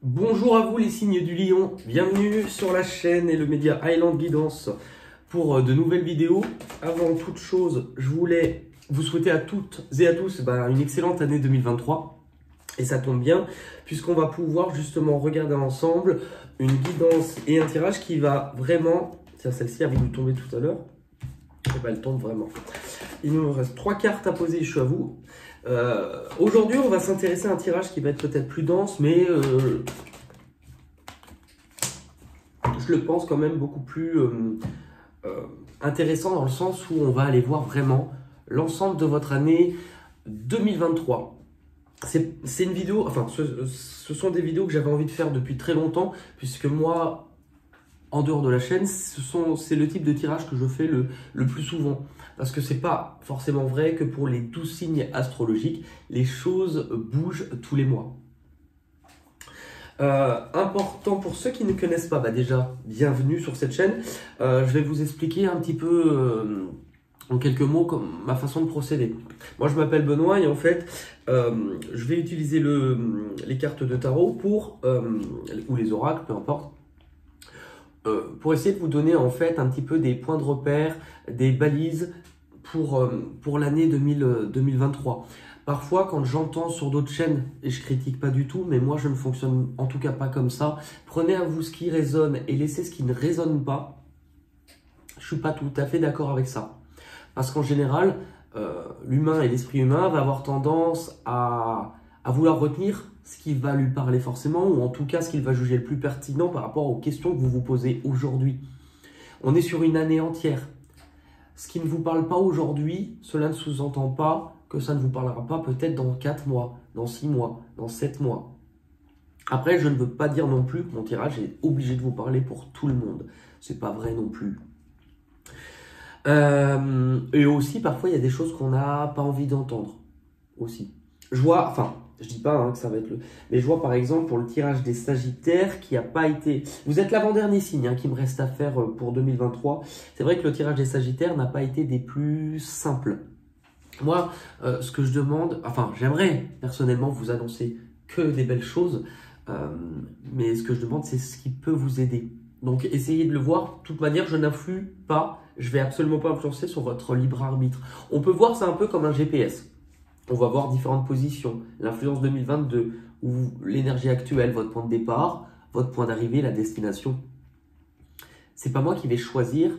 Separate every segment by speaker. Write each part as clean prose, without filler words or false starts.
Speaker 1: Bonjour à vous les signes du lion, bienvenue sur la chaîne et le média Highland Guidance pour de nouvelles vidéos. Avant toute chose, je voulais vous souhaiter à toutes et à tous une excellente année 2023. Et ça tombe bien, puisqu'on va pouvoir justement regarder ensemble une guidance et un tirage qui va vraiment... Tiens, celle-ci avait dû tomber tout à l'heure. Et elle tombe vraiment. Il nous reste 3 cartes à poser, je suis à vous. Aujourd'hui, on va s'intéresser à un tirage qui va être peut-être plus dense, mais je le pense quand même beaucoup plus intéressant dans le sens où on va aller voir vraiment l'ensemble de votre année 2023. C'est une vidéo, enfin ce sont des vidéos que j'avais envie de faire depuis très longtemps, puisque moi, en dehors de la chaîne, c'est le type de tirage que je fais le plus souvent. Parce que c'est pas forcément vrai que pour les 12 signes astrologiques, les choses bougent tous les mois. Important pour ceux qui ne connaissent pas, déjà, bienvenue sur cette chaîne. Je vais vous expliquer un petit peu en quelques mots ma façon de procéder. Moi, je m'appelle Benoît et en fait, je vais utiliser les cartes de tarot ou les oracles, peu importe, pour essayer de vous donner en fait un petit peu des points de repère, des balises pour l'année 2023. Parfois, quand j'entends sur d'autres chaînes, et je critique pas du tout, mais moi je ne fonctionne en tout cas pas comme ça, prenez à vous ce qui résonne et laissez ce qui ne résonne pas. Je suis pas tout à fait d'accord avec ça. Parce qu'en général, l'humain et l'esprit humain va avoir tendance à vouloir retenir ce qui va lui parler forcément, ou en tout cas ce qu'il va juger le plus pertinent par rapport aux questions que vous vous posez aujourd'hui. On est sur une année entière. Ce qui ne vous parle pas aujourd'hui, cela ne sous-entend pas que ça ne vous parlera pas peut-être dans 4 mois, dans 6 mois, dans 7 mois. Après, je ne veux pas dire non plus que mon tirage est obligé de vous parler pour tout le monde. C'est pas vrai non plus. Et aussi, parfois, il y a des choses qu'on n'a pas envie d'entendre. Aussi. Je vois, enfin, je dis pas que ça va être mais je vois par exemple pour le tirage des Sagittaires qui n'a pas été... Vous êtes l'avant-dernier signe qui me reste à faire pour 2023. C'est vrai que le tirage des Sagittaires n'a pas été des plus simples. Moi, ce que je demande, enfin, j'aimerais personnellement vous annoncer que des belles choses, mais ce que je demande, c'est ce qui peut vous aider. Donc, essayez de le voir. De toute manière, je n'influe pas, je vais absolument pas influencer sur votre libre arbitre. On peut voir ça un peu comme un GPS. On va voir différentes positions, l'influence 2022, ou l'énergie actuelle, votre point de départ, votre point d'arrivée, la destination. C'est pas moi qui vais choisir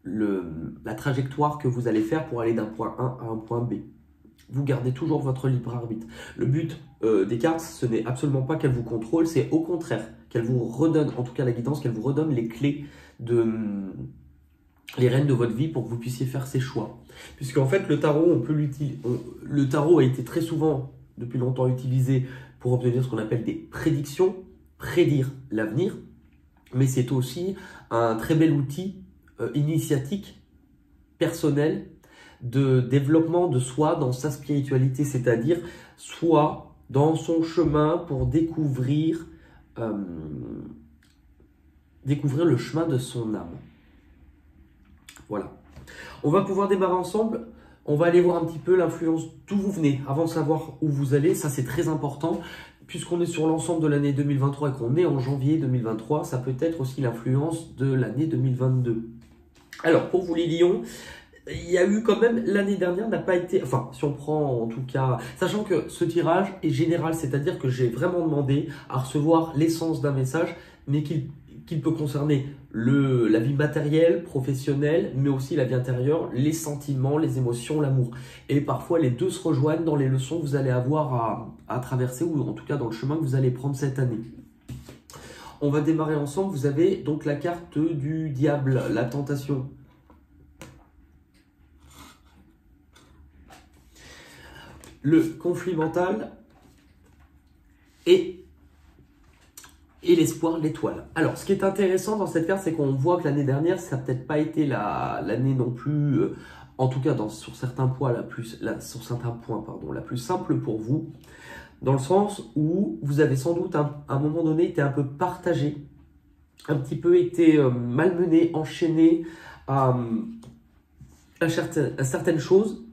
Speaker 1: la trajectoire que vous allez faire pour aller d'un point A à un point B. Vous gardez toujours votre libre arbitre. Le but des cartes, ce n'est absolument pas qu'elles vous contrôlent, c'est au contraire qu'elles vous redonnent, en tout cas la guidance, qu'elles vous redonnent les clés les rênes de votre vie pour que vous puissiez faire ces choix. Puisque en fait, le tarot, le tarot a été très souvent, depuis longtemps, utilisé pour obtenir ce qu'on appelle des prédictions, prédire l'avenir, mais c'est aussi un très bel outil initiatique, personnel, de développement de soi dans sa spiritualité, c'est-à-dire soit dans son chemin pour découvrir le chemin de son âme. Voilà. On va pouvoir démarrer ensemble. On va aller voir un petit peu l'influence d'où vous venez avant de savoir où vous allez. Ça, c'est très important. Puisqu'on est sur l'ensemble de l'année 2023 et qu'on est en janvier 2023, ça peut être aussi l'influence de l'année 2022. Alors, pour vous les lions, il y a eu quand même, l'année dernière n'a pas été, enfin, si on prend en tout cas, sachant que ce tirage est général, c'est-à-dire que j'ai vraiment demandé à recevoir l'essence d'un message, mais qu'il peut concerner la vie matérielle, professionnelle, mais aussi la vie intérieure, les sentiments, les émotions, l'amour. Et parfois, les deux se rejoignent dans les leçons que vous allez avoir à traverser, ou en tout cas dans le chemin que vous allez prendre cette année. On va démarrer ensemble. Vous avez donc la carte du diable, la tentation. Le conflit mental et l'espoir, l'étoile. Alors, ce qui est intéressant dans cette carte, c'est qu'on voit que l'année dernière, ça n'a peut-être pas été l'année non plus, en tout cas sur certains points, la plus simple pour vous, dans le sens où vous avez sans doute à un moment donné été un peu partagé, un petit peu été malmené, enchaîné à certaines choses.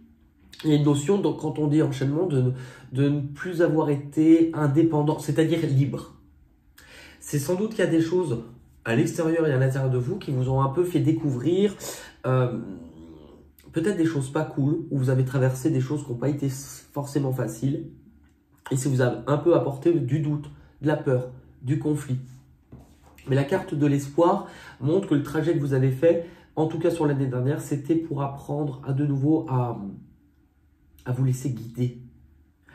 Speaker 1: il y a une notion, donc, quand on dit enchaînement, de ne plus avoir été indépendant, c'est-à-dire libre. C'est sans doute qu'il y a des choses à l'extérieur et à l'intérieur de vous qui vous ont un peu fait découvrir peut-être des choses pas cool, où vous avez traversé des choses qui n'ont pas été forcément faciles, et ça vous a un peu apporté du doute, de la peur, du conflit. Mais la carte de l'espoir montre que le trajet que vous avez fait, en tout cas sur l'année dernière, c'était pour apprendre de nouveau à vous laisser guider,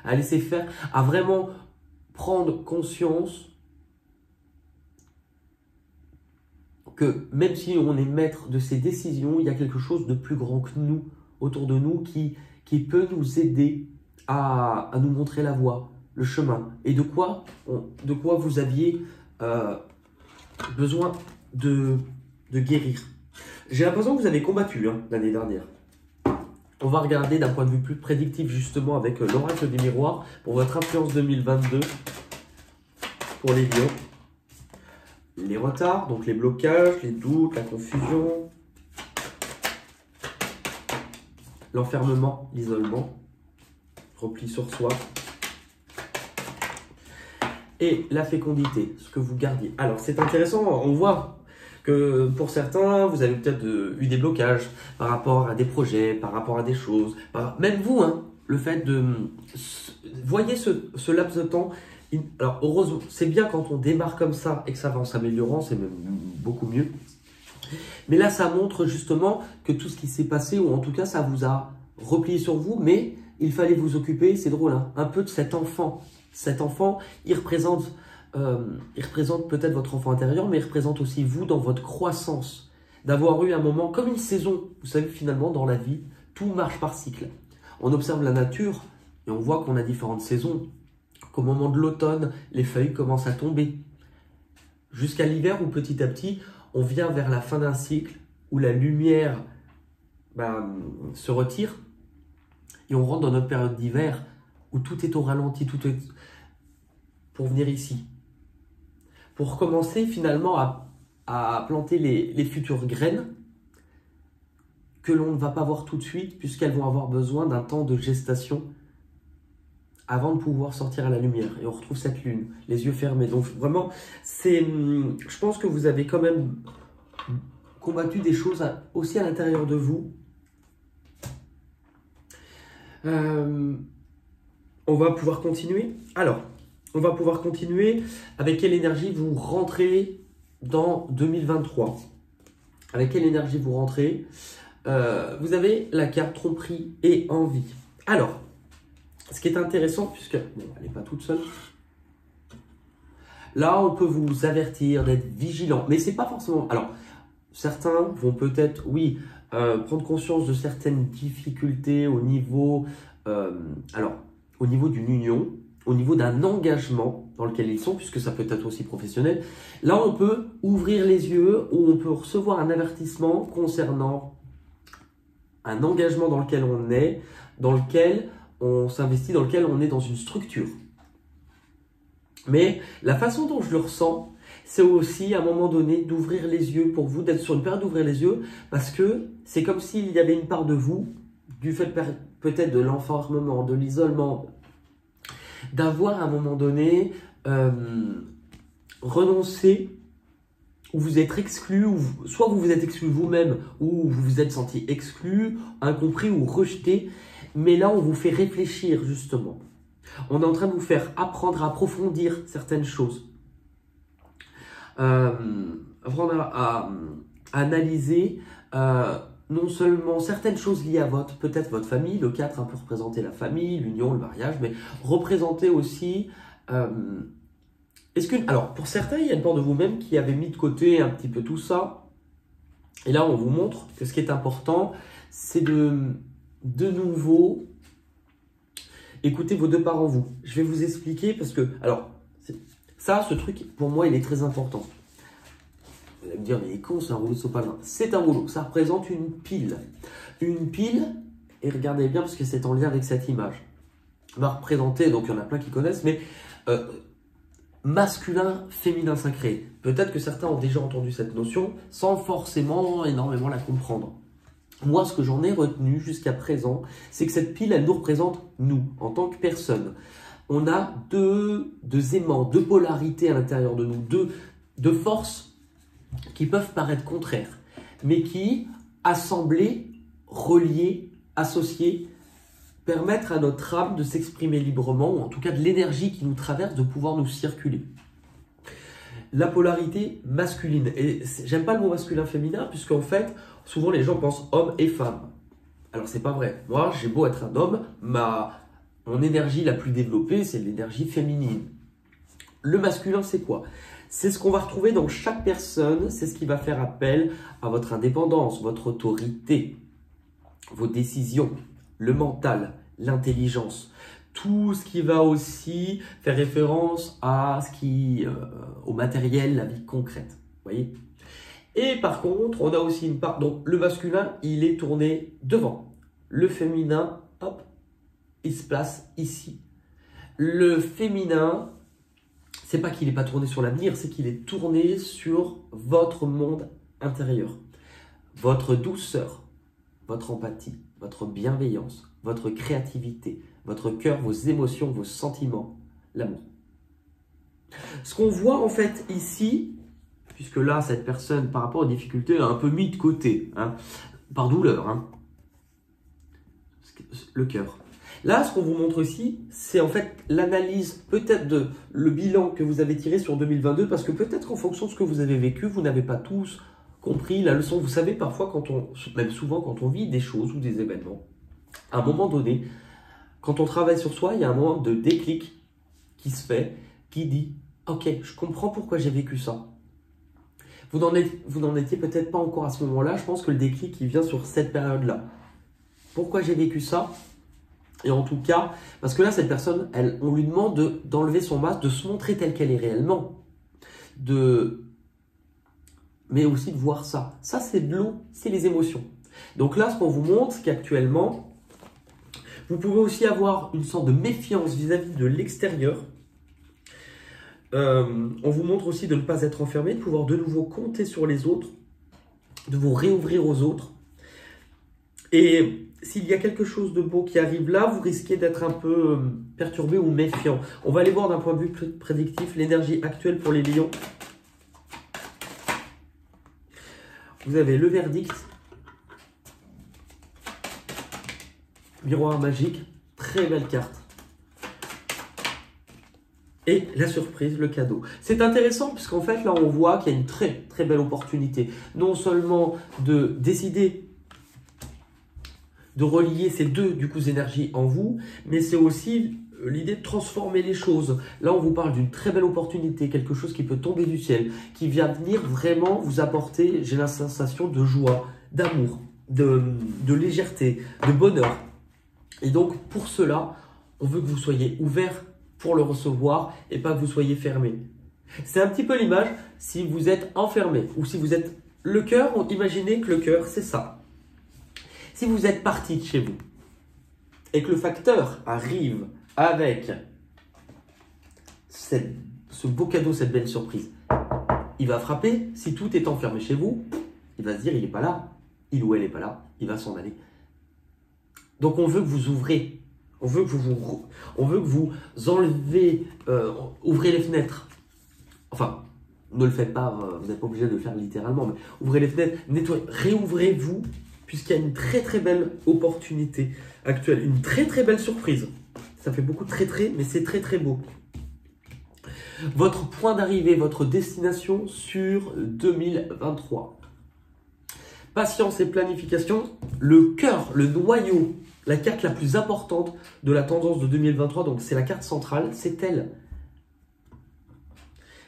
Speaker 1: à laisser faire, à vraiment prendre conscience que même si on est maître de ses décisions, il y a quelque chose de plus grand que nous, autour de nous, qui peut nous aider à nous montrer la voie, le chemin, et de quoi vous aviez besoin de guérir. J'ai l'impression que vous avez combattu l'année dernière. On va regarder d'un point de vue plus prédictif justement avec l'oracle des miroirs pour votre influence 2022 pour les lions. Les retards, donc les blocages, les doutes, la confusion, l'enfermement, l'isolement, repli sur soi et la fécondité, ce que vous gardiez. Alors c'est intéressant, on voit que pour certains, vous avez peut-être eu des blocages par rapport à des projets, par rapport à des choses, même vous, le fait de... Voyez ce laps de temps. Alors heureusement, c'est bien quand on démarre comme ça et que ça va en s'améliorant, c'est même beaucoup mieux. Mais là, ça montre justement que tout ce qui s'est passé, ou en tout cas, ça vous a replié sur vous, mais il fallait vous occuper, c'est drôle, un peu de cet enfant. Cet enfant, il représente peut-être votre enfant intérieur, mais il représente aussi vous dans votre croissance. D'avoir eu un moment comme une saison. Vous savez, finalement, dans la vie, tout marche par cycle. On observe la nature et on voit qu'on a différentes saisons. Qu'au moment de l'automne, les feuilles commencent à tomber. Jusqu'à l'hiver où petit à petit, on vient vers la fin d'un cycle où la lumière se retire et on rentre dans notre période d'hiver où tout est au ralenti, tout est pour venir ici. Pour commencer finalement à planter les futures graines que l'on ne va pas voir tout de suite puisqu'elles vont avoir besoin d'un temps de gestation avant de pouvoir sortir à la lumière. Et on retrouve cette lune, les yeux fermés. Donc vraiment, je pense que vous avez quand même combattu des choses aussi à l'intérieur de vous. On va pouvoir continuer. Alors, on va pouvoir continuer. Avec quelle énergie vous rentrez dans 2023? Avec quelle énergie vous rentrez? Vous avez la carte tromperie et envie. Alors, ce qui est intéressant, puisque elle n'est pas toute seule, là on peut vous avertir d'être vigilant, mais c'est pas forcément... Alors, certains vont peut-être, oui, prendre conscience de certaines difficultés au niveau, au niveau d'une union, au niveau d'un engagement dans lequel ils sont, puisque ça peut être aussi professionnel. Là, on peut ouvrir les yeux ou on peut recevoir un avertissement concernant un engagement dans lequel on est, dans lequel on s'investit, dans lequel on est dans une structure. Mais la façon dont je le ressens, c'est aussi à un moment donné d'ouvrir les yeux pour vous, d'être sur une période d'ouvrir les yeux, parce que c'est comme s'il y avait une part de vous, du fait peut-être de l'enfermement, de l'isolement, d'avoir à un moment donné renoncé, ou vous êtes exclu, ou soit vous vous êtes exclu vous-même, ou vous vous êtes senti exclu, incompris ou rejeté. Mais là, on vous fait réfléchir justement. On est en train de vous faire apprendre à approfondir certaines choses. Apprendre à analyser non seulement certaines choses liées à peut-être votre famille, le 4 un peu représenter la famille, l'union, le mariage, mais représenter aussi... alors, pour certains, il y a une part de vous-même qui avait mis de côté un petit peu tout ça. Et là, on vous montre que ce qui est important, c'est de nouveau écoutez vos deux parts en vous. Je vais vous expliquer parce que, alors, ça, ce truc, pour moi, il est très important. Vous allez me dire, mais il est con, c'est un rouleau de sopalin. C'est un rouleau, ça représente une pile. Une pile, et regardez bien parce que c'est en lien avec cette image. On va représenter, donc il y en a plein qui connaissent, mais masculin, féminin sacré. Peut-être que certains ont déjà entendu cette notion sans forcément énormément la comprendre. Moi, ce que j'en ai retenu jusqu'à présent, c'est que cette pile, elle nous représente nous, en tant que personne. On a deux aimants, deux polarités à l'intérieur de nous, deux forces qui peuvent paraître contraires, mais qui, assemblées, reliées, associées, permettent à notre âme de s'exprimer librement, ou en tout cas de l'énergie qui nous traverse, de pouvoir nous circuler. La polarité masculine, et j'aime pas le mot masculin-féminin, puisqu'en fait, souvent les gens pensent homme et femme. Alors c'est pas vrai. Moi, j'ai beau être un homme, mon énergie la plus développée, c'est l'énergie féminine. Le masculin, c'est quoi? C'est ce qu'on va retrouver dans chaque personne, c'est ce qui va faire appel à votre indépendance, votre autorité, vos décisions, le mental, l'intelligence. Tout ce qui va aussi faire référence à au matériel, la vie concrète. Vous voyez? Et par contre, on a aussi une part. Donc, le masculin, il est tourné devant. Le féminin, hop, il se place ici. Le féminin, c'est pas qu'il n'est pas tourné sur l'avenir, c'est qu'il est tourné sur votre monde intérieur. Votre douceur, votre empathie, votre bienveillance, votre créativité, votre cœur, vos émotions, vos sentiments, l'amour. Ce qu'on voit en fait ici, puisque là, cette personne, par rapport aux difficultés, a un peu mis de côté, hein, par douleur, hein, le cœur. Là, ce qu'on vous montre ici, c'est en fait l'analyse, peut-être de le bilan que vous avez tiré sur 2022, parce que peut-être en fonction de ce que vous avez vécu, vous n'avez pas tous compris la leçon. Vous savez, parfois, même souvent, quand on vit des choses ou des événements, à un moment donné, quand on travaille sur soi, il y a un moment de déclic qui se fait, qui dit « Ok, je comprends pourquoi j'ai vécu ça ». Vous n'en étiez peut-être pas encore à ce moment-là. Je pense que le déclic, il vient sur cette période-là. Pourquoi j'ai vécu ça? Et en tout cas, parce que là, cette personne, on lui demande d'enlever son masque, de se montrer telle qu'elle est réellement. Mais aussi de voir ça. Ça, c'est de l'eau, c'est les émotions. Donc là, ce qu'on vous montre, c'est qu'actuellement, vous pouvez aussi avoir une sorte de méfiance vis-à-vis de l'extérieur. On vous montre aussi de ne pas être enfermé, de pouvoir de nouveau compter sur les autres, de vous réouvrir aux autres. Et s'il y a quelque chose de beau qui arrive là, vous risquez d'être un peu perturbé ou méfiant. On va aller voir d'un point de vue prédictif l'énergie actuelle pour les lions. Vous avez le verdict. Miroir magique, très belle carte. Et la surprise, le cadeau. C'est intéressant puisqu'en fait, là, on voit qu'il y a une très, très belle opportunité. Non seulement de décider de relier ces deux, du coup, énergies en vous, mais c'est aussi l'idée de transformer les choses. Là, on vous parle d'une très belle opportunité, quelque chose qui peut tomber du ciel, qui vient venir vraiment vous apporter, j'ai la sensation de joie, d'amour, de légèreté, de bonheur. Et donc, pour cela, on veut que vous soyez ouverts pour le recevoir et pas que vous soyez fermé. C'est un petit peu l'image si vous êtes enfermé ou si vous êtes le cœur. Imaginez que le cœur, c'est ça. Si vous êtes parti de chez vous et que le facteur arrive avec ce beau cadeau, cette belle surprise, il va frapper. Si tout est enfermé chez vous, il va se dire, il n'est pas là. Il ou elle n'est pas là. Il va s'en aller. Donc, on veut que vous ouvrez. On veut que vous enlevez, ouvrez les fenêtres. Enfin, ne le faites pas, vous n'êtes pas obligé de le faire littéralement, mais ouvrez les fenêtres, nettoyez, réouvrez-vous, puisqu'il y a une très très belle opportunité actuelle, une très très belle surprise. Ça fait beaucoup de très très, mais c'est très très beau. Votre point d'arrivée, votre destination sur 2023. Patience et planification, le cœur, le noyau, la carte la plus importante de la tendance de 2023, donc c'est la carte centrale, c'est elle.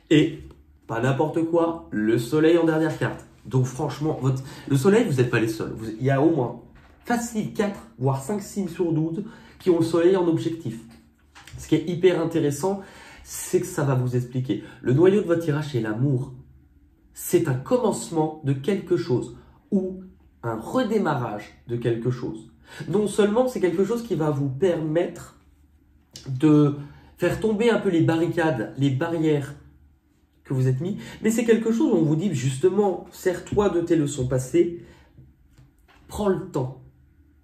Speaker 1: Et, pas n'importe quoi, le soleil en dernière carte. Donc franchement, le soleil, vous n'êtes pas les seuls. Il y a au moins facile 4, voire 5 signes sur 12 qui ont le soleil en objectif. Ce qui est hyper intéressant, c'est que ça va vous expliquer. Le noyau de votre tirage, c'est l'amour. C'est un commencement de quelque chose ou un redémarrage de quelque chose. Non seulement c'est quelque chose qui va vous permettre de faire tomber un peu les barricades, les barrières que vous êtes mis, mais c'est quelque chose où on vous dit justement, sers-toi de tes leçons passées Prends le temps.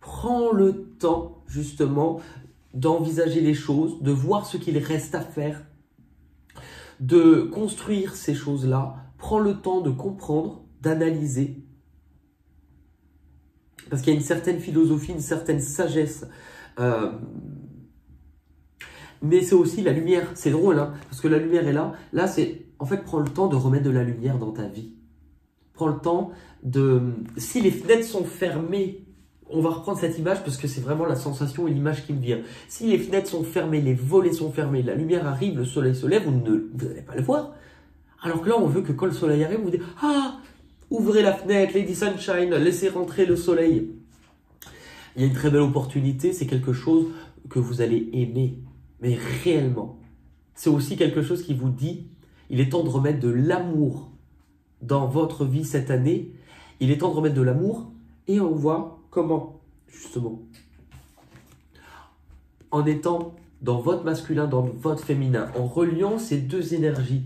Speaker 1: Prends le temps, justement, d'envisager les choses, de voir ce qu'il reste à faire, de construire ces choses-là. Prends le temps de comprendre, d'analyser. Parce qu'il y a une certaine philosophie, une certaine sagesse. Mais c'est aussi la lumière. C'est drôle, hein, parce que la lumière est là. Là, c'est, en fait, prends le temps de remettre de la lumière dans ta vie. Prends le temps de... Si les fenêtres sont fermées, on va reprendre cette image parce que c'est vraiment la sensation et l'image qui me vient. Si les fenêtres sont fermées, les volets sont fermés, la lumière arrive, le soleil se lève, vous n'allez pas le voir. Alors que là, on veut que quand le soleil arrive, vous dites « Ah, ouvrez la fenêtre, Lady Sunshine, laissez rentrer le soleil. » Il y a une très belle opportunité, c'est quelque chose que vous allez aimer, mais réellement. C'est aussi quelque chose qui vous dit « Il est temps de remettre de l'amour dans votre vie cette année. Il est temps de remettre de l'amour. » Et on voit comment, justement, en étant dans votre masculin, dans votre féminin, en reliant ces deux énergies.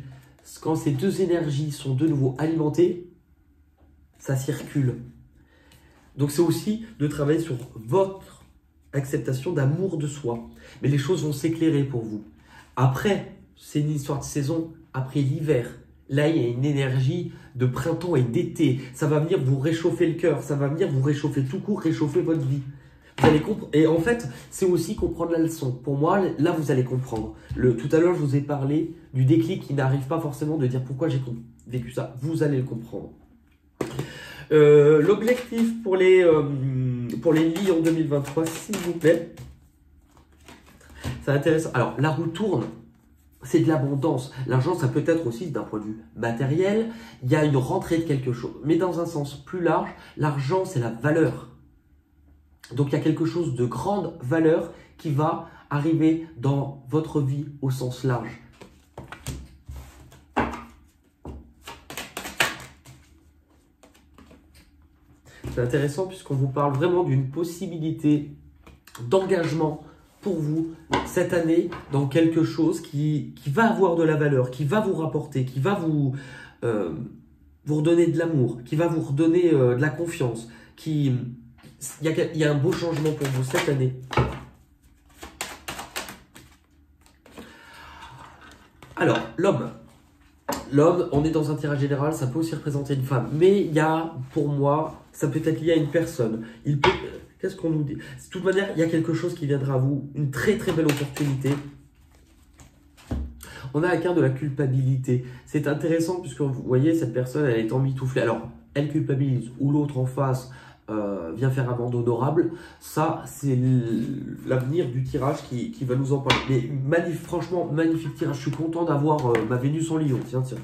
Speaker 1: Quand ces deux énergies sont de nouveau alimentées, ça circule. Donc c'est aussi de travailler sur votre acceptation d'amour de soi. Mais les choses vont s'éclairer pour vous. Après, c'est une histoire de saison, après l'hiver. Là, il y a une énergie de printemps et d'été. Ça va venir vous réchauffer le cœur. Ça va venir vous réchauffer tout court, réchauffer votre vie. Vous allez comprendre. Et en fait, c'est aussi comprendre la leçon. Pour moi, là, vous allez comprendre. Tout à l'heure, je vous ai parlé du déclic qui n'arrive pas forcément de dire pourquoi j'ai vécu ça. Vous allez le comprendre. L'objectif pour les lits en 2023, s'il vous plaît, c'est intéressant. Alors, la roue tourne. C'est de l'abondance. L'argent, ça peut être aussi d'un point de vue matériel. Il y a une rentrée de quelque chose. Mais dans un sens plus large, l'argent, c'est la valeur. Donc, il y a quelque chose de grande valeur qui va arriver dans votre vie au sens large. C'est intéressant puisqu'on vous parle vraiment d'une possibilité d'engagement pour vous cette année dans quelque chose qui va avoir de la valeur, qui va vous rapporter, qui va vous redonner de l'amour, qui va vous redonner de la confiance. Il y a un beau changement pour vous cette année. Alors, l'homme. L'homme, on est dans un tirage général, ça peut aussi représenter une femme. Mais il y a, pour moi, ça peut être lié à une personne. Il peut... Qu'est-ce qu'on nous dit? De toute manière, il y a quelque chose qui viendra à vous. Une très très belle opportunité. On a la carte de la culpabilité. C'est intéressant puisque vous voyez, cette personne, elle est emmitouflée. Alors, elle culpabilise ou l'autre en face vient faire amende honorable. Ça, c'est l'avenir du tirage qui va nous en parler. Mais franchement, magnifique tirage. Je suis content d'avoir ma Vénus en Lion. Tiens, tiens.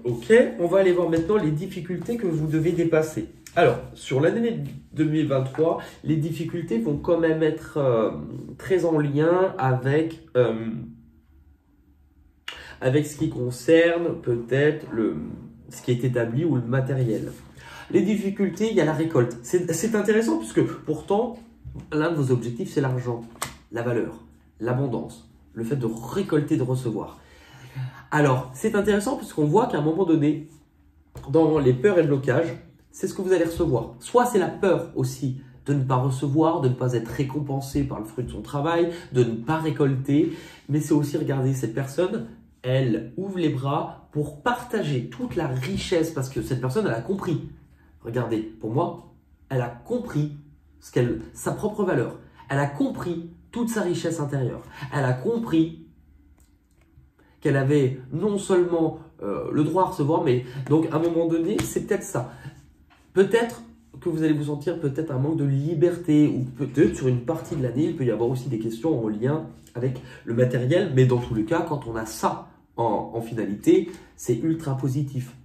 Speaker 1: Ok, on va aller voir maintenant les difficultés que vous devez dépasser. Alors, sur l'année 2023, les difficultés vont quand même être très en lien avec ce qui concerne peut-être ce qui est établi ou le matériel. Les difficultés, il y a la récolte. C'est intéressant puisque pourtant, l'un de vos objectifs, c'est l'argent, la valeur, l'abondance, le fait de récolter, de recevoir. Alors, c'est intéressant puisqu'on voit qu'à un moment donné, dans les peurs et le blocage, c'est ce que vous allez recevoir. Soit c'est la peur aussi de ne pas recevoir, de ne pas être récompensé par le fruit de son travail, de ne pas récolter, mais c'est aussi regarder cette personne, elle ouvre les bras pour partager toute la richesse parce que cette personne, elle a compris. Regardez, pour moi, elle a compris sa propre valeur. Elle a compris toute sa richesse intérieure. Elle a compris qu'elle avait non seulement le droit à recevoir, mais donc à un moment donné, c'est peut-être ça. Peut-être que vous allez vous sentir peut-être un manque de liberté, ou peut-être sur une partie de l'année, il peut y avoir aussi des questions en lien avec le matériel, mais dans tous les cas, quand on a ça en finalité, c'est ultra positif.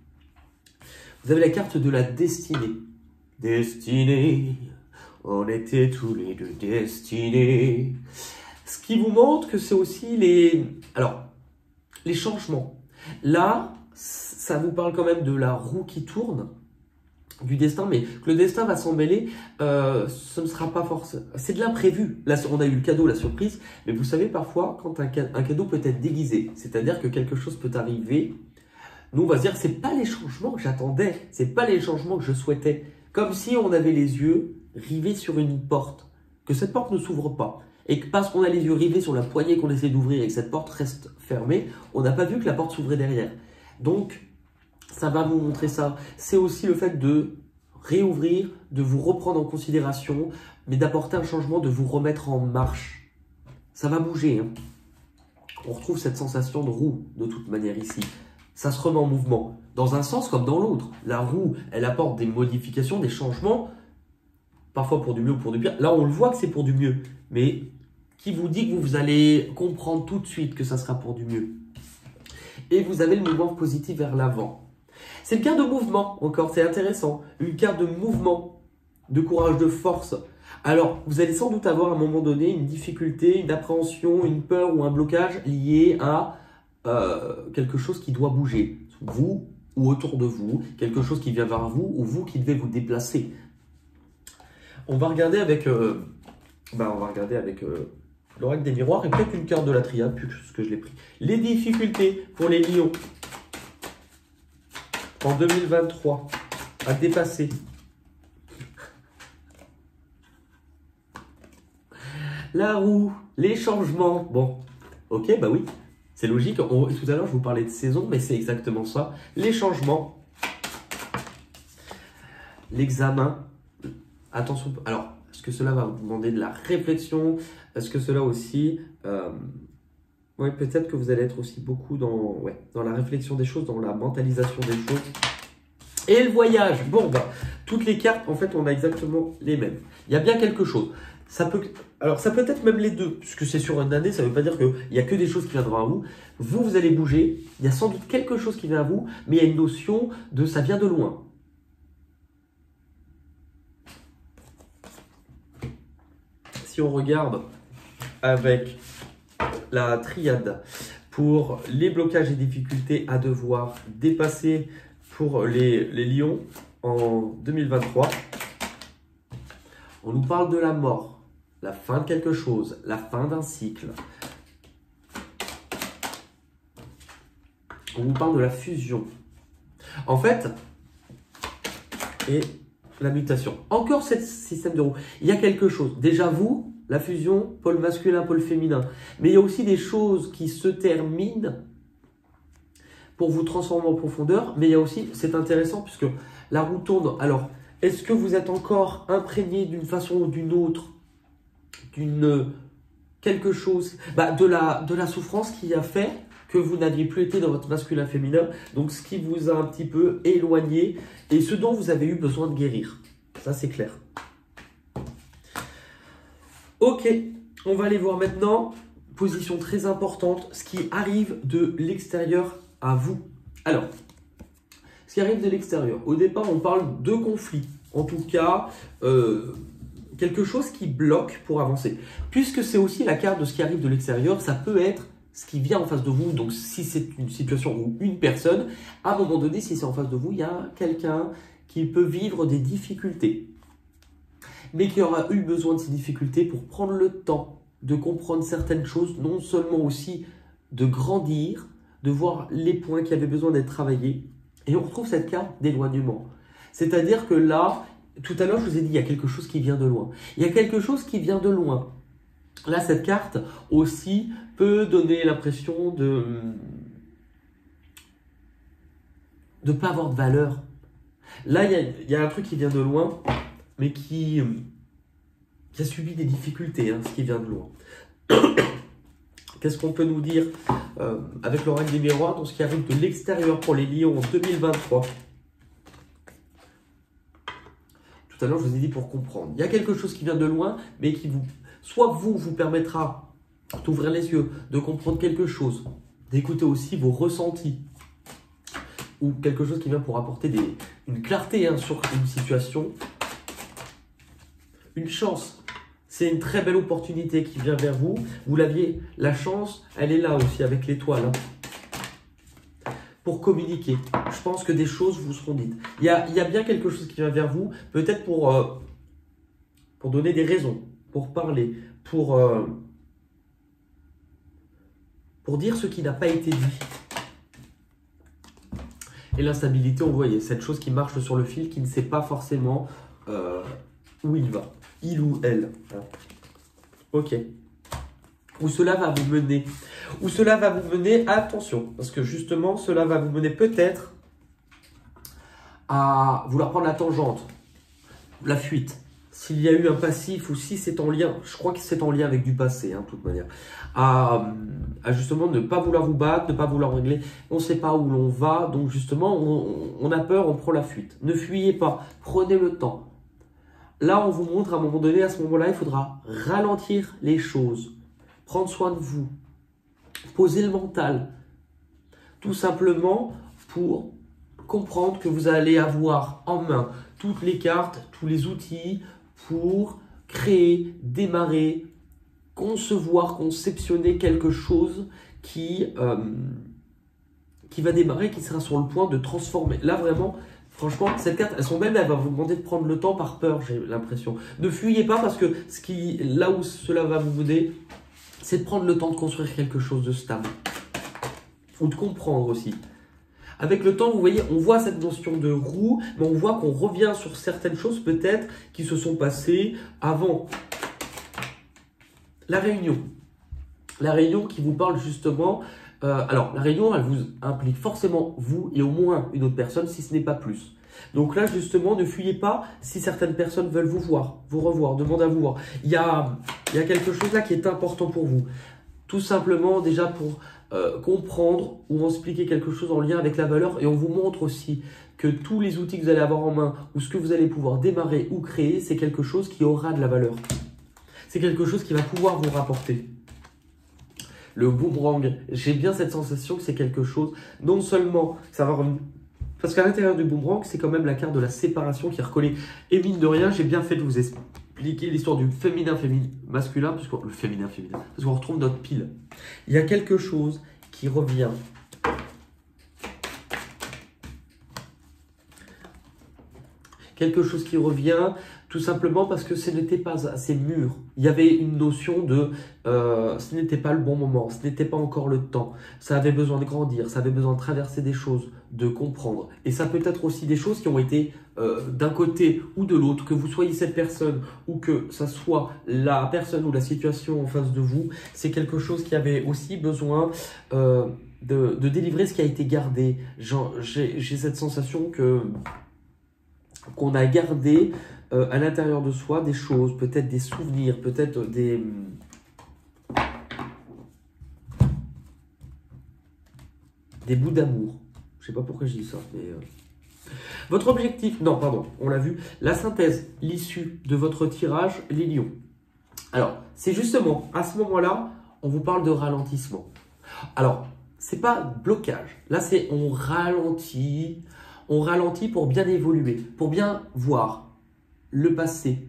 Speaker 1: Vous avez la carte de la destinée. Destinée, on était tous les deux destinés. Ce qui vous montre que c'est aussi les changements. Là, ça vous parle quand même de la roue qui tourne, du destin, mais que le destin va s'en mêler, ce ne sera pas forcément... C'est de l'imprévu. Là, on a eu le cadeau, la surprise, mais vous savez, parfois, quand un cadeau peut être déguisé, c'est-à-dire que quelque chose peut arriver Nous, on va se dire, c'est pas les changements que j'attendais, c'est pas les changements que je souhaitais. Comme si on avait les yeux rivés sur une porte, que cette porte ne s'ouvre pas. Et que parce qu'on a les yeux rivés sur la poignée qu'on essaie d'ouvrir et que cette porte reste fermée, on n'a pas vu que la porte s'ouvrait derrière. Donc, ça va vous montrer ça. C'est aussi le fait de réouvrir, de vous reprendre en considération, mais d'apporter un changement, de vous remettre en marche. Ça va bouger. Hein. On retrouve cette sensation de roue, de toute manière, ici. Ça se remet en mouvement, dans un sens comme dans l'autre. La roue, elle apporte des modifications, des changements, parfois pour du mieux ou pour du pire. Là, on le voit que c'est pour du mieux, mais qui vous dit que vous allez comprendre tout de suite que ça sera pour du mieux. Et vous avez le mouvement positif vers l'avant. C'est une carte de mouvement, encore, c'est intéressant. Une carte de mouvement, de courage, de force. Alors, vous allez sans doute avoir à un moment donné une difficulté, une appréhension, une peur ou un blocage lié à quelque chose qui doit bouger. Vous ou autour de vous, quelque chose qui vient vers vous ou vous qui devez vous déplacer. On va regarder avec, l'oracle des miroirs et peut-être une carte de la triade, puisque je l'ai pris. Les difficultés pour les lions en 2023 à dépasser. La roue, les changements. Bon, ok, bah oui, c'est logique. Tout à l'heure, je vous parlais de saison, mais c'est exactement ça. Les changements, l'examen. Attention, alors, est-ce que cela va vous demander de la réflexion? Est-ce que cela aussi... oui, peut-être que vous allez être aussi beaucoup dans la réflexion des choses, dans la mentalisation des choses. Et le voyage. Bon, bah, toutes les cartes, en fait, on a exactement les mêmes. Il y a bien quelque chose. Ça peut être même les deux, puisque c'est sur une année, ça ne veut pas dire qu'il n'y a que des choses qui viendront à vous. Vous allez bouger, il y a sans doute quelque chose qui vient à vous, mais il y a une notion de ça vient de loin. Si on regarde avec la triade pour les blocages et difficultés à devoir dépasser pour les lions en 2023, on nous parle de la mort. La fin de quelque chose, la fin d'un cycle. On vous parle de la fusion. En fait, et la mutation. Encore ce système de roue. Il y a quelque chose. Déjà vous, la fusion, pôle masculin, pôle féminin. Mais il y a aussi des choses qui se terminent pour vous transformer en profondeur. Mais il y a aussi, c'est intéressant puisque la roue tourne. Alors, est-ce que vous êtes encore imprégné d'une façon ou d'une autre quelque chose, de la souffrance qui a fait que vous n'aviez plus été dans votre masculin féminin, donc ce qui vous a un petit peu éloigné et ce dont vous avez eu besoin de guérir. Ça, c'est clair. Ok, on va aller voir maintenant, position très importante, ce qui arrive de l'extérieur à vous. Alors, ce qui arrive de l'extérieur, au départ, on parle de conflit. En tout cas, quelque chose qui bloque pour avancer. Puisque c'est aussi la carte de ce qui arrive de l'extérieur, ça peut être ce qui vient en face de vous. Donc, si c'est une situation ou une personne, à un moment donné, si c'est en face de vous, il y a quelqu'un qui peut vivre des difficultés. Mais qui aura eu besoin de ces difficultés pour prendre le temps de comprendre certaines choses, non seulement aussi de grandir, de voir les points qui avaient besoin d'être travaillés. Et on retrouve cette carte d'éloignement. C'est-à-dire que là, tout à l'heure, je vous ai dit, il y a quelque chose qui vient de loin. Il y a quelque chose qui vient de loin. Là, cette carte aussi peut donner l'impression de ne pas avoir de valeur. Là, il y a un truc qui vient de loin, mais qui a subi des difficultés, ce qui vient de loin. Qu'est-ce qu'on peut nous dire avec l'oracle des miroirs dans ce qui arrive de l'extérieur pour les lions en 2023? Tout à l'heure, je vous ai dit pour comprendre. Il y a quelque chose qui vient de loin, mais qui vous permettra d'ouvrir les yeux, de comprendre quelque chose, d'écouter aussi vos ressentis, ou quelque chose qui vient pour apporter une clarté sur une situation, une chance. C'est une très belle opportunité qui vient vers vous. Vous l'aviez, la chance, elle est là aussi avec l'étoile. Pour communiquer. Je pense que des choses vous seront dites. Il y a bien quelque chose qui vient vers vous, peut-être pour donner des raisons, pour parler, pour dire ce qui n'a pas été dit. Et l'instabilité, on voyait, cette chose qui marche sur le fil, qui ne sait pas forcément où il va. Il ou elle. Ok. Où cela va vous mener. Où cela va vous mener, attention. Parce que justement, cela va vous mener peut-être à vouloir prendre la tangente. La fuite. S'il y a eu un passif ou si c'est en lien, je crois que c'est en lien avec du passé, de toute manière, à justement ne pas vouloir vous battre, ne pas vouloir régler, on ne sait pas où l'on va, donc justement on a peur, on prend la fuite. Ne fuyez pas, prenez le temps. Là on vous montre à un moment donné, à ce moment-là, il faudra ralentir les choses, prendre soin de vous, poser le mental, tout simplement pour comprendre que vous allez avoir en main toutes les cartes, tous les outils pour créer, démarrer, concevoir, conceptionner quelque chose qui va démarrer, qui sera sur le point de transformer. Là vraiment, franchement, cette carte, elle va vous demander de prendre le temps par peur, j'ai l'impression. Ne fuyez pas parce que là où cela va vous mener, c'est de prendre le temps de construire quelque chose de stable. Ou de comprendre aussi. Avec le temps, vous voyez, on voit cette notion de roue, mais on voit qu'on revient sur certaines choses peut-être qui se sont passées avant. La réunion. La réunion qui vous parle justement... alors, la réunion, elle vous implique forcément vous et au moins une autre personne, si ce n'est pas plus. Donc là, justement, ne fuyez pas si certaines personnes veulent vous voir, vous revoir, demandent à vous voir. Il y a quelque chose là qui est important pour vous. Tout simplement, déjà pour... comprendre ou expliquer quelque chose en lien avec la valeur, et on vous montre aussi que tous les outils que vous allez avoir en main ou ce que vous allez pouvoir démarrer ou créer, c'est quelque chose qui aura de la valeur. C'est quelque chose qui va pouvoir vous rapporter. Le boomerang, j'ai bien cette sensation que c'est quelque chose, non seulement ça va revenir, parce qu'à l'intérieur du boomerang, c'est quand même la carte de la séparation qui est recollée. Et mine de rien, j'ai bien fait de vous expliquer l'histoire du féminin, masculin, parce qu'on retrouve notre pile. Il y a quelque chose qui revient. Quelque chose qui revient tout simplement parce que ce n'était pas assez mûr. Il y avait une notion de ce n'était pas le bon moment, ce n'était pas encore le temps. Ça avait besoin de grandir, ça avait besoin de traverser des choses, de comprendre. Et ça peut être aussi des choses qui ont été d'un côté ou de l'autre, que vous soyez cette personne ou que ça soit la personne ou la situation en face de vous. C'est quelque chose qui avait aussi besoin de délivrer ce qui a été gardé. J'ai cette sensation qu'on a gardé à l'intérieur de soi des choses, peut-être des souvenirs, peut-être des bouts d'amour. Je sais pas pourquoi je dis ça, mais... Votre objectif, non, pardon, on l'a vu, la synthèse, l'issue de votre tirage, les lions. Alors, c'est justement, à ce moment-là, on vous parle de ralentissement. Alors, c'est pas blocage. Là, c'est on ralentit pour bien évoluer, pour bien voir le passé,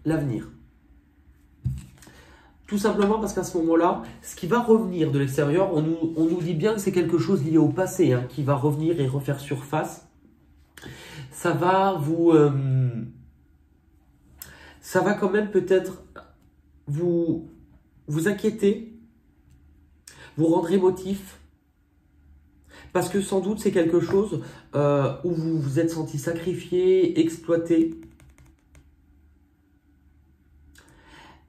Speaker 1: l'avenir. Tout simplement parce qu'à ce moment-là, ce qui va revenir de l'extérieur, on nous dit bien que c'est quelque chose lié au passé, qui va revenir et refaire surface. Ça va ça va quand même peut-être vous inquiéter, vous rendre émotif, parce que sans doute c'est quelque chose où vous vous êtes senti sacrifié, exploité,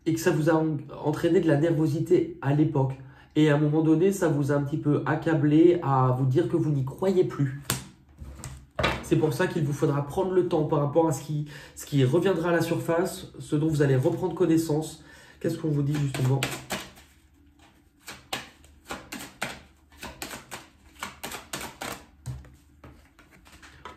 Speaker 1: et que ça vous a entraîné de la nervosité à l'époque. Et à un moment donné, ça vous a un petit peu accablé à vous dire que vous n'y croyez plus. C'est pour ça qu'il vous faudra prendre le temps par rapport à ce qui reviendra à la surface, ce dont vous allez reprendre connaissance. Qu'est-ce qu'on vous dit justement ?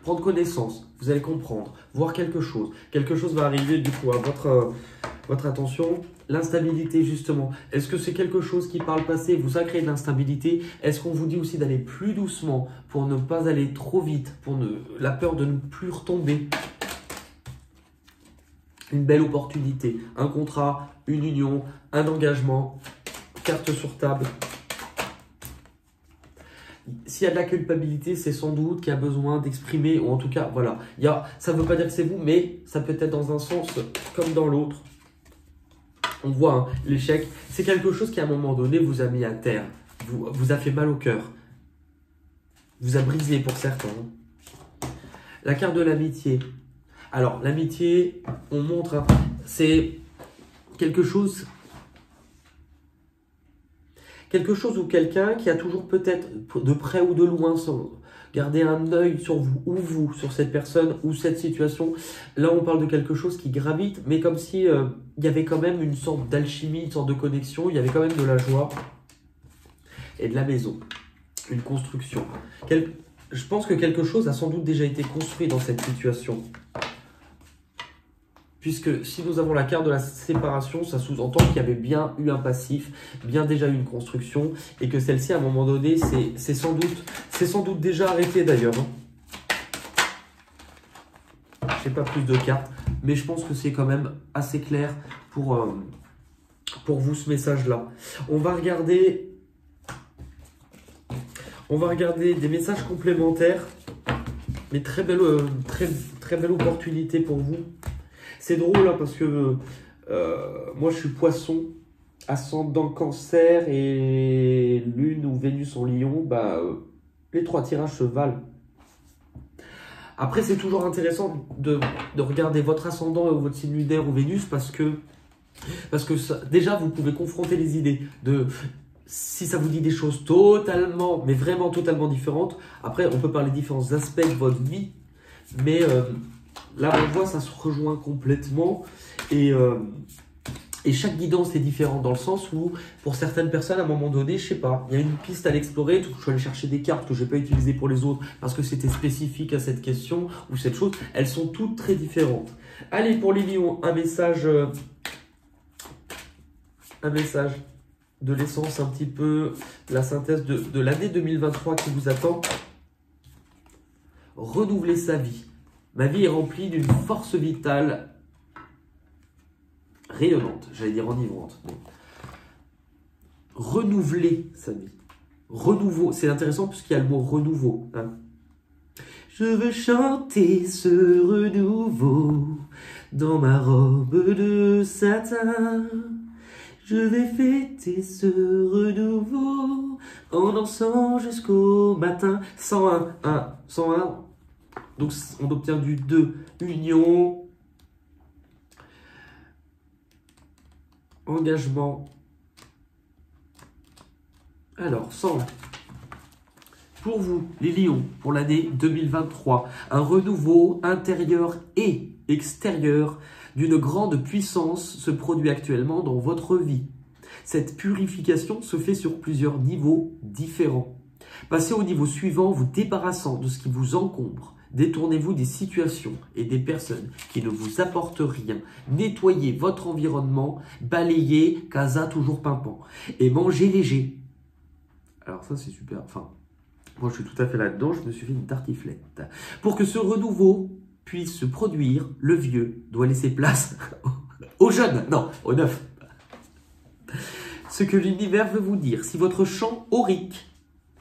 Speaker 1: Prendre connaissance, vous allez comprendre, voir quelque chose. Quelque chose va arriver du coup à votre attention. L'instabilité justement. Est-ce que c'est quelque chose qui par le passé vous a créé de l'instabilité? Est-ce qu'on vous dit aussi d'aller plus doucement pour ne pas aller trop vite, pour la peur de ne plus retomber? Une belle opportunité, un contrat, une union, un engagement, carte sur table. S'il y a de la culpabilité, c'est sans doute qu'il y a besoin d'exprimer, ou en tout cas, voilà. Ça ne veut pas dire que c'est vous, mais ça peut être dans un sens comme dans l'autre. On voit l'échec, c'est quelque chose qui à un moment donné vous a mis à terre, vous a fait mal au cœur. vous a brisé pour certains. La carte de l'amitié. Alors, l'amitié, on montre, hein, c'est quelque chose ou quelqu'un qui a toujours peut-être, de près ou de loin, garder un œil sur vous, ou vous, sur cette personne, ou cette situation. Là, on parle de quelque chose qui gravite, mais comme si il y avait quand même une sorte d'alchimie, une sorte de connexion, il y avait quand même de la joie et de la maison, une construction. Je pense que quelque chose a sans doute déjà été construit dans cette situation. Puisque si nous avons la carte de la séparation, ça sous-entend qu'il y avait bien eu un passif, bien déjà eu une construction, et que celle-ci, à un moment donné, c'est sans doute déjà arrêté d'ailleurs. Je n'ai pas plus de cartes, mais je pense que c'est quand même assez clair pour vous ce message-là. On va regarder des messages complémentaires, mais très belle opportunité pour vous. C'est drôle hein, parce que moi je suis poisson, ascendant cancer et lune ou Vénus en lion, les 3 tirages se valent. Après c'est toujours intéressant de regarder votre ascendant ou votre signe lunaire ou Vénus parce que déjà vous pouvez confronter les idées de... Si ça vous dit des choses totalement, mais vraiment totalement différentes, après on peut parler de différents aspects de votre vie, mais... là, on voit, ça se rejoint complètement et chaque guidance est différente dans le sens où, pour certaines personnes, à un moment donné, je sais pas, il y a une piste à l'explorer. Je suis allé chercher des cartes que je n'ai pas utilisées pour les autres parce que c'était spécifique à cette question ou cette chose. Elles sont toutes très différentes. Allez, pour les lions, un message de l'essence, un petit peu la synthèse de l'année 2023 qui vous attend. Renouveler sa vie. Ma vie est remplie d'une force vitale rayonnante, j'allais dire enivrante. Mais... renouveler sa vie. Renouveau, c'est intéressant puisqu'il y a le mot renouveau. Hein. Je veux chanter ce renouveau dans ma robe de satin. Je vais fêter ce renouveau en dansant jusqu'au matin. 101, 101. Donc, on obtient du 2, union, engagement. Alors, 101. Pour vous, les lions, pour l'année 2023, un renouveau intérieur et extérieur d'une grande puissance se produit actuellement dans votre vie. Cette purification se fait sur plusieurs niveaux différents. Passez au niveau suivant, vous débarrassant de ce qui vous encombre. Détournez-vous des situations et des personnes qui ne vous apportent rien. Nettoyez votre environnement, balayez, casa toujours pimpant. Et mangez léger. Alors ça c'est super, enfin, moi je suis tout à fait là-dedans, je me suis fait une tartiflette. Pour que ce renouveau puisse se produire, le vieux doit laisser place au jeune, non, au neuf. Ce que l'univers veut vous dire, si votre champ aurique,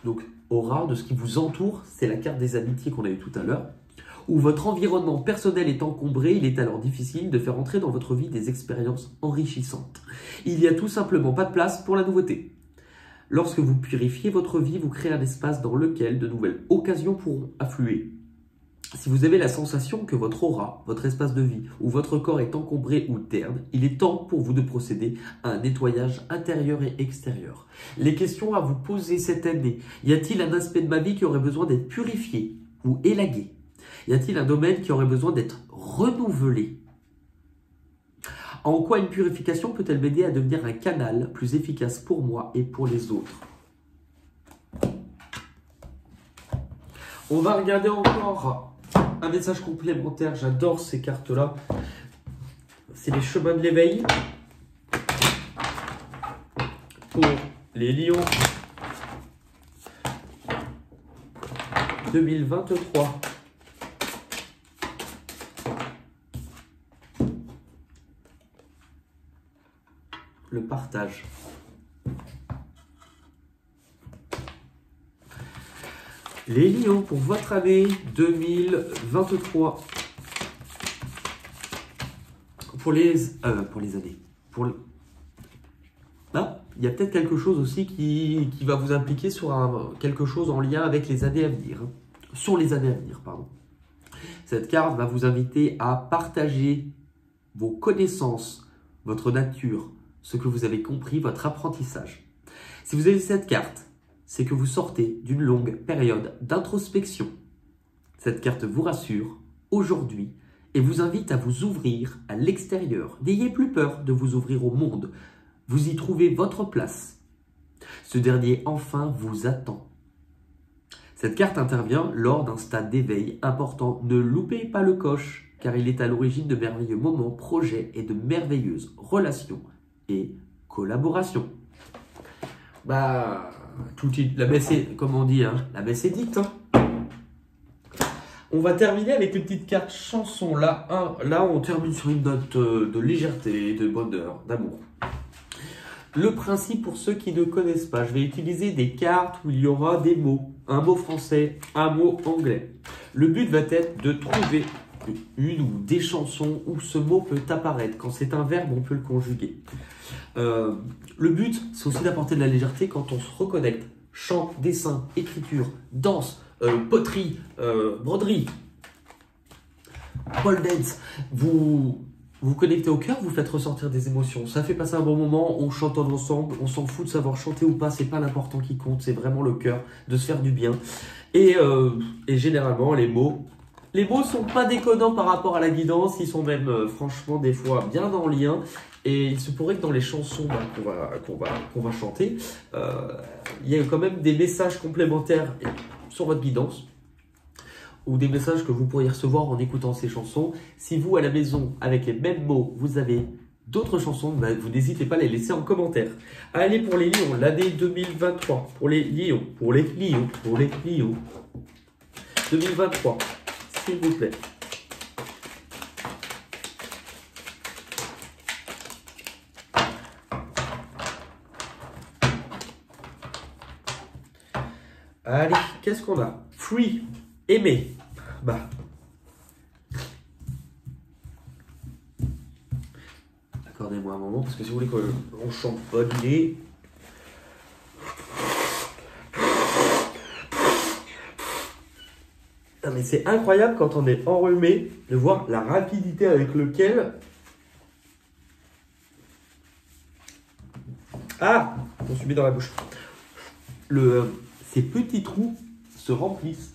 Speaker 1: donc aura de ce qui vous entoure, c'est la carte des amitiés qu'on a eu tout à l'heure, où votre environnement personnel est encombré, il est alors difficile de faire entrer dans votre vie des expériences enrichissantes. Il n'y a tout simplement pas de place pour la nouveauté. Lorsque vous purifiez votre vie, vous créez un espace dans lequel de nouvelles occasions pourront affluer. Si vous avez la sensation que votre aura, votre espace de vie ou votre corps est encombré ou terne, il est temps pour vous de procéder à un nettoyage intérieur et extérieur. Les questions à vous poser cette année. Y a-t-il un aspect de ma vie qui aurait besoin d'être purifié ou élagué? Y a-t-il un domaine qui aurait besoin d'être renouvelé? En quoi une purification peut-elle m'aider à devenir un canal plus efficace pour moi et pour les autres? On va regarder encore un message complémentaire. J'adore ces cartes-là. C'est les chemins de l'éveil. Pour les lions 2023. Le partage. Les lions, pour votre année 2023. Pour les années. Ah, il y a peut-être quelque chose aussi qui va vous impliquer sur quelque chose en lien avec les années à venir. Hein. Sur les années à venir, pardon. Cette carte va vous inviter à partager vos connaissances, votre nature, ce que vous avez compris, votre apprentissage. Si vous avez cette carte, c'est que vous sortez d'une longue période d'introspection. Cette carte vous rassure aujourd'hui et vous invite à vous ouvrir à l'extérieur. N'ayez plus peur de vous ouvrir au monde. Vous y trouvez votre place. Ce dernier enfin vous attend. Cette carte intervient lors d'un stade d'éveil important. Ne loupez pas le coche, car il est à l'origine de merveilleux moments, projets et de merveilleuses relations et collaborations. Bah, la messe est, comme on dit, hein, la messe est dite. Hein. On va terminer avec une petite carte chanson. Là, on termine sur une note de légèreté, de bonheur, d'amour. Le principe pour ceux qui ne connaissent pas, je vais utiliser des cartes où il y aura des mots. Un mot français, un mot anglais. Le but va être de trouver une ou des chansons où ce mot peut apparaître. Quand c'est un verbe, on peut le conjuguer. Le but, c'est aussi d'apporter de la légèreté quand on se reconnecte. Chant, dessin, écriture, danse, poterie, broderie, pole dance. Vous connectez au cœur, vous faites ressortir des émotions. Ça fait passer un bon moment, on chante ensemble, on s'en fout de savoir chanter ou pas, c'est pas l'important qui compte, c'est vraiment le cœur, de se faire du bien. Et généralement, les mots sont pas déconnants par rapport à la guidance, ils sont même franchement des fois bien en lien. Et il se pourrait que dans les chansons qu'on va chanter, il y ait quand même des messages complémentaires sur votre guidance, ou des messages que vous pourriez recevoir en écoutant ces chansons. Si vous, à la maison, avec les mêmes mots, vous avez d'autres chansons, bah, vous n'hésitez pas à les laisser en commentaire. Allez, pour les lions, l'année 2023. Pour les lions, 2023, s'il vous plaît. Allez, qu'est-ce qu'on a? Free. Aimer. Bah. Accordez-moi un moment, parce que si vous voulez qu'on chante bonne idée. Ah, mais c'est incroyable quand on est enrhumé de voir la rapidité avec laquelle. Ah, on se met dans la bouche. Ces petits trous se remplissent.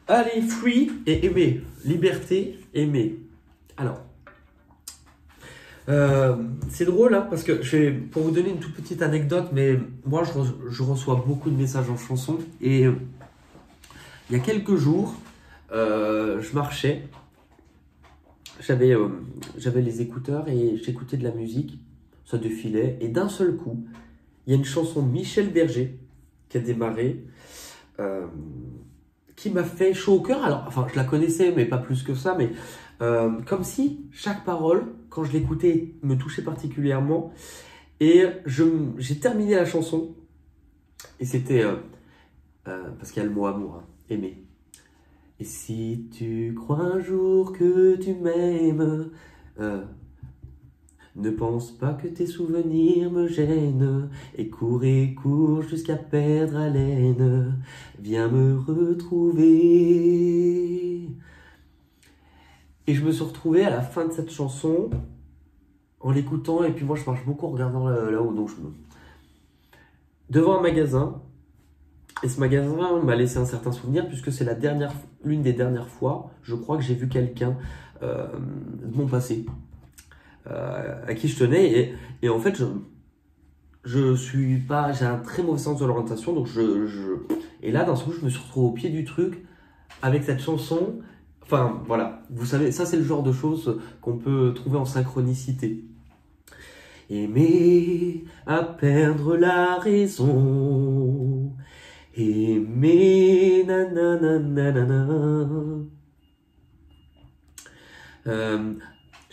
Speaker 1: Allez, free et aimer. Liberté, aimer. Alors, c'est drôle, hein, parce que pour vous donner une toute petite anecdote, mais moi, je reçois beaucoup de messages en chanson. Et il y a quelques jours, je marchais. J'avais les écouteurs et j'écoutais de la musique. Ça défilait. Et d'un seul coup, il y a une chanson de Michel Berger qui a démarré. Qui m'a fait chaud au cœur. Alors, enfin, je la connaissais, mais pas plus que ça, mais comme si chaque parole, quand je l'écoutais, me touchait particulièrement. Et j'ai terminé la chanson, et c'était, parce qu'il y a le mot amour, hein, aimer. Et si tu crois un jour que tu m'aimes, ne pense pas que tes souvenirs me gênent, et cours jusqu'à perdre haleine, viens me retrouver. Et je me suis retrouvé à la fin de cette chanson, en l'écoutant, et puis moi je marche beaucoup en regardant là-haut, donc devant un magasin, et ce magasin m'a laissé un certain souvenir, puisque c'est l'une des dernières fois, je crois que j'ai vu quelqu'un de mon passé, à qui je tenais, et en fait j'ai un très mauvais sens de l'orientation, donc et là d'un coup je me suis retrouvé au pied du truc avec cette chanson. Enfin voilà, vous savez, ça c'est le genre de choses qu'on peut trouver en synchronicité. Aimer à perdre la raison, aimer nanana.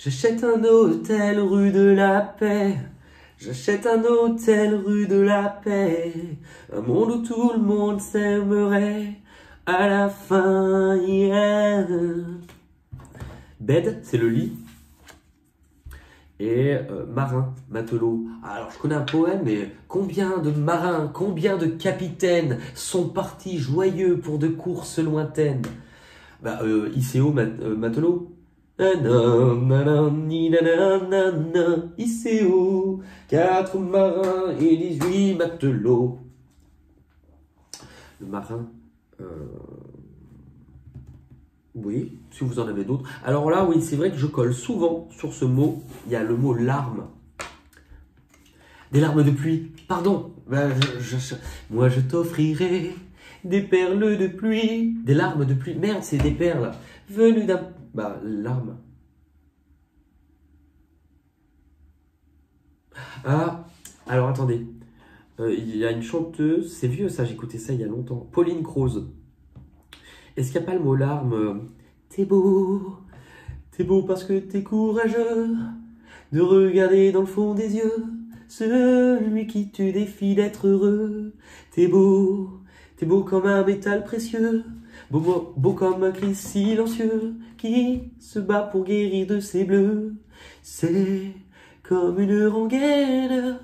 Speaker 1: J'achète un hôtel rue de la Paix. J'achète un hôtel rue de la Paix. Un monde où tout le monde s'aimerait à la fin, yeah. Bed, c'est le lit. Et marin, matelot. Alors, je connais un poème, mais combien de marins, combien de capitaines sont partis joyeux pour de courses lointaines? Bah, ICO, matelot. ICO, 4 marins et 18 matelots. Le marin, oui, si vous en avez d'autres. Alors là, oui, c'est vrai que je colle souvent sur ce mot. Il y a le mot larmes. Des larmes de pluie. Pardon. Ben, moi, je t'offrirai des perles de pluie. Des larmes de pluie. Merde, c'est des perles. Venues d'un... Bah, larmes. Ah, alors attendez. Il y a une chanteuse. C'est vieux ça, j'écoutais ça il y a longtemps. Pauline Croze. Est-ce qu'il n'y a pas le mot larme? T'es beau parce que t'es courageux de regarder dans le fond des yeux celui qui te défie d'être heureux. T'es beau comme un métal précieux, beau comme un cri silencieux qui se bat pour guérir de ses bleus. C'est comme une rengaine,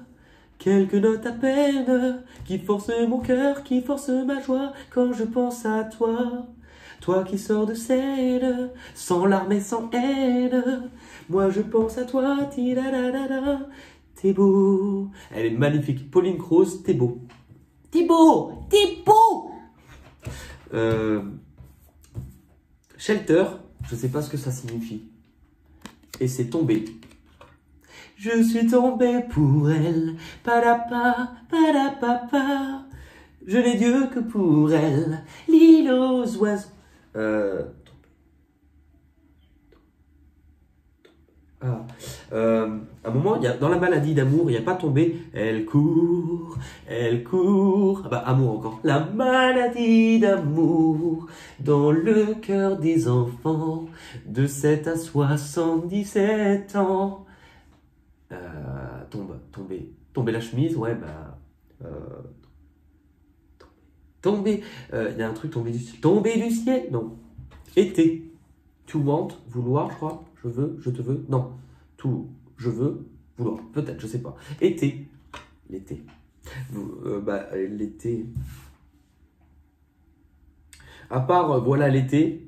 Speaker 1: quelques notes à peine, qui force mon cœur, qui force ma joie quand je pense à toi. Toi qui sors de scène, sans larmes et sans haine, moi je pense à toi, ti-da-da-da-da. T'es beau. Elle est magnifique. Pauline Croze, t'es beau. T'es beau. T'es beau. Shelter, je sais pas ce que ça signifie. Et c'est tombé. Je suis tombé pour elle. Padapa, padapapa. Je n'ai Dieu que pour elle. L'île aux oiseaux. À un moment, dans la maladie d'amour, il n'y a pas tombé. Elle court, elle court. Ah bah, amour encore. La maladie d'amour dans le cœur des enfants de 7 à 77 ans. Tomber la chemise, ouais, bah. Tomber. Il y a un truc, tomber du ciel. Non. Été. To want, vouloir, je crois. Je veux, je te veux. Non. Tout, je veux, vouloir. Peut-être, je sais pas. Été. L'été. L'été. À part, voilà, l'été.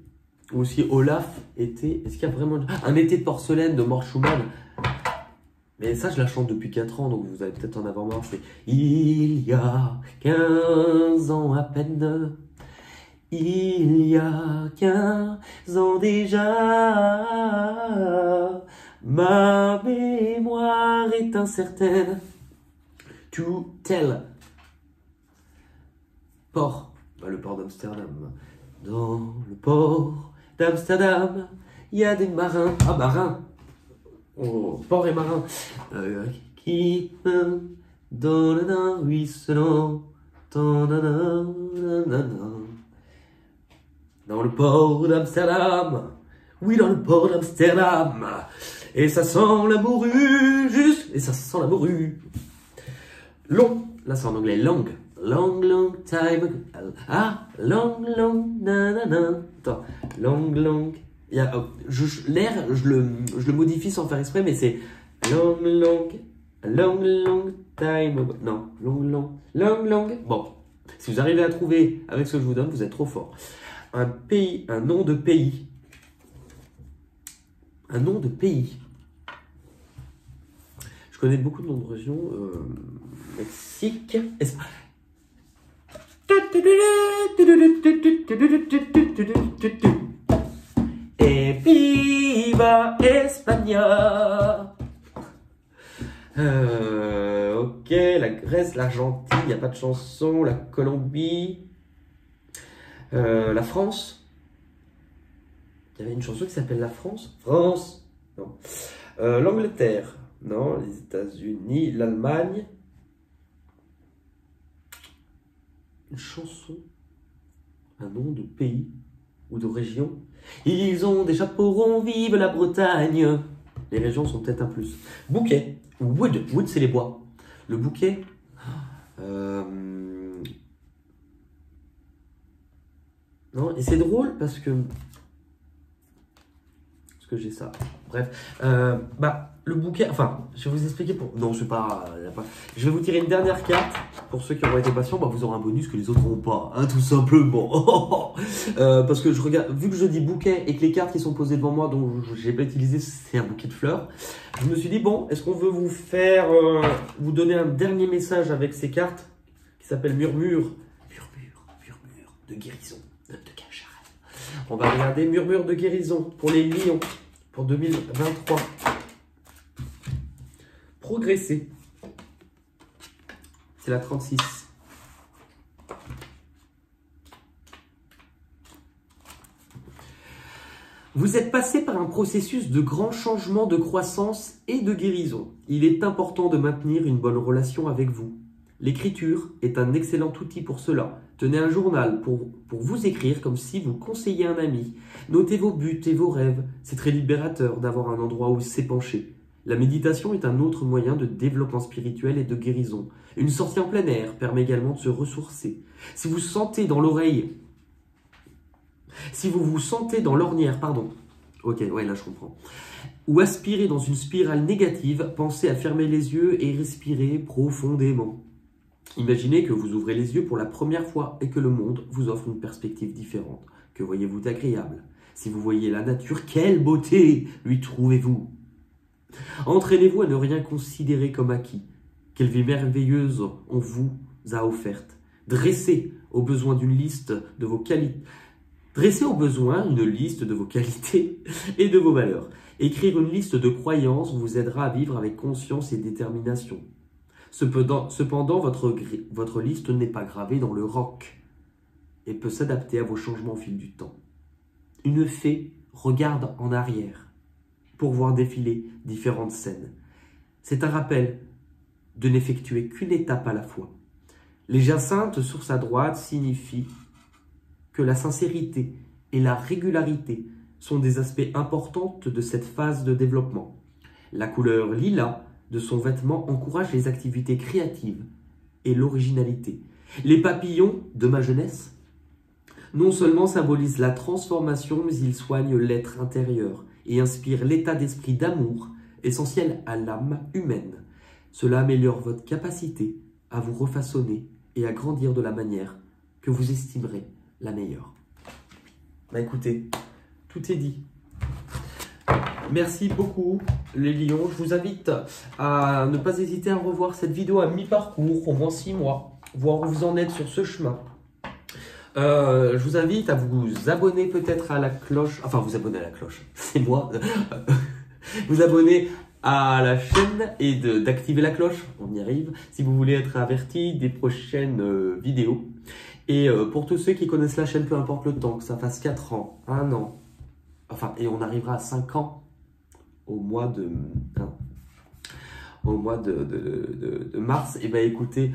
Speaker 1: Ou aussi Olaf, été. Est-ce qu'il y a vraiment un été de porcelaine de Mort Schumann? Mais ça, je la chante depuis 4 ans, donc vous allez peut-être en avoir marre. C'est il y a 15 ans à peine. Il y a 15 ans déjà, ma mémoire est incertaine. To tell. Port. Bah, le port d'Amsterdam. Dans le port d'Amsterdam, il y a des marins. Ah, marins. Oh, port et marins. Qui dans le ruisselant. Dans le port d'Amsterdam. Oui, dans le port d'Amsterdam. Et ça sent la morue, juste. Et ça sent la morue. Long. Là, c'est en anglais. Long. Long, long time. Ah, long, long, nanana. Attends. Long, long. L'air, je le modifie sans faire exprès, mais c'est long, long, long, long time. Non, long, long, long, long. Bon. Si vous arrivez à trouver avec ce que je vous donne, vous êtes trop fort. Un pays, un nom de pays. Un nom de pays. Je connais beaucoup de noms de régions. Mexique. Et viva España. Ok, la Grèce, l'Argentine, il n'y a pas de chanson. La Colombie. La France. Il y avait une chanson qui s'appelle La France. France. Non. L'Angleterre. Non. Les États-Unis. L'Allemagne. Une chanson. Un nom de pays ou de région. Ils ont des chapeaux ronds, vive la Bretagne. Les régions sont peut-être un plus. Bouquet. Wood. Wood, c'est les bois. Le bouquet. Non, et c'est drôle parce que Parce que j'ai ça. Bref. Le bouquet, enfin, je vais vous expliquer pour... Non, je sais pas, Je vais vous tirer une dernière carte. Pour ceux qui auront été patients, vous aurez un bonus que les autres n'auront pas, hein, tout simplement. Parce que je regarde, vu que je dis bouquet et que les cartes qui sont posées devant moi, dont je n'ai pas utilisé, c'est un bouquet de fleurs, je me suis dit, bon, est-ce qu'on veut vous faire, vous donner un dernier message avec ces cartes qui s'appelle Murmure de guérison, de Cacharel. On va regarder Murmure de guérison pour les lions pour 2023. Progresser. C'est la 36. Vous êtes passé par un processus de grand changement de croissance et de guérison. Il est important de maintenir une bonne relation avec vous. L'écriture est un excellent outil pour cela. Tenez un journal pour vous écrire comme si vous conseilliez un ami. Notez vos buts et vos rêves. C'est très libérateur d'avoir un endroit où s'épancher. La méditation est un autre moyen de développement spirituel et de guérison. Une sortie en plein air permet également de se ressourcer. Si vous vous sentez dans l'ornière, ok, ouais, là je comprends, ou aspirez dans une spirale négative, pensez à fermer les yeux et respirer profondément. Imaginez que vous ouvrez les yeux pour la première fois et que le monde vous offre une perspective différente. Que voyez-vous d'agréable? Si vous voyez la nature, quelle beauté lui trouvez-vous? Entraînez-vous à ne rien considérer comme acquis. Quelle vie merveilleuse on vous a offerte. Dressez au besoin une liste de vos qualités et de vos valeurs. Écrire une liste de croyances vous aidera à vivre avec conscience et détermination. Cependant, votre liste n'est pas gravée dans le roc et peut s'adapter à vos changements au fil du temps. Une fée regarde en arrière pour voir défiler différentes scènes. C'est un rappel de n'effectuer qu'une étape à la fois. Les jacinthes sur sa droite signifient que la sincérité et la régularité sont des aspects importants de cette phase de développement. La couleur lilas de son vêtement encourage les activités créatives et l'originalité. Les papillons de ma jeunesse non seulement symbolisent la transformation, mais ils soignent l'être intérieur et inspirent l'état d'esprit d'amour essentiel à l'âme humaine. Cela améliore votre capacité à vous refaçonner et à grandir de la manière que vous estimerez la meilleure. Écoutez, tout est dit. Merci beaucoup les lions. Je vous invite à ne pas hésiter à revoir cette vidéo à mi-parcours, au moins 6 mois, voir où vous en êtes sur ce chemin. Je vous invite à vous abonner peut-être à la cloche, enfin vous abonner à la cloche, c'est moi, vous abonner à la chaîne et d'activer la cloche, on y arrive, si vous voulez être averti des prochaines vidéos. Et pour tous ceux qui connaissent la chaîne, peu importe le temps, que ça fasse 4 ans, 1 an, enfin, et on arrivera à 5 ans au mois de mars, et écoutez,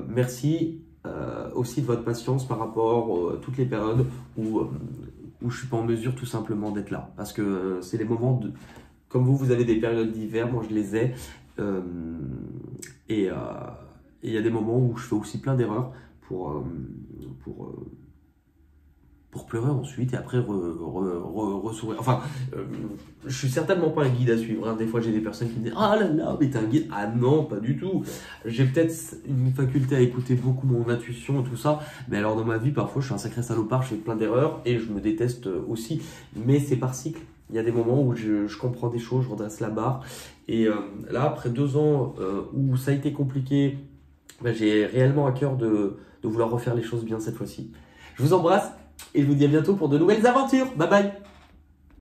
Speaker 1: merci aussi de votre patience par rapport à toutes les périodes où je suis pas en mesure tout simplement d'être là. Parce que c'est les moments de... Comme vous avez des périodes d'hiver, moi je les ai. Et il y a des moments où je fais aussi plein d'erreurs pour pleurer ensuite et après ressourire. Enfin, je suis certainement pas un guide à suivre. Hein. Des fois, j'ai des personnes qui me disent « Ah là là, mais t'es un guide !» Ah non, pas du tout. J'ai peut-être une faculté à écouter beaucoup mon intuition et tout ça. Mais alors, dans ma vie, parfois, je suis un sacré salopard, je fais plein d'erreurs et je me déteste aussi. Mais c'est par cycle. Il y a des moments où je comprends des choses, je redresse la barre. Et là, après 2 ans où ça a été compliqué, j'ai réellement à cœur de vouloir refaire les choses bien cette fois-ci. Je vous embrasse. Et je vous dis à bientôt pour de nouvelles aventures. Bye bye.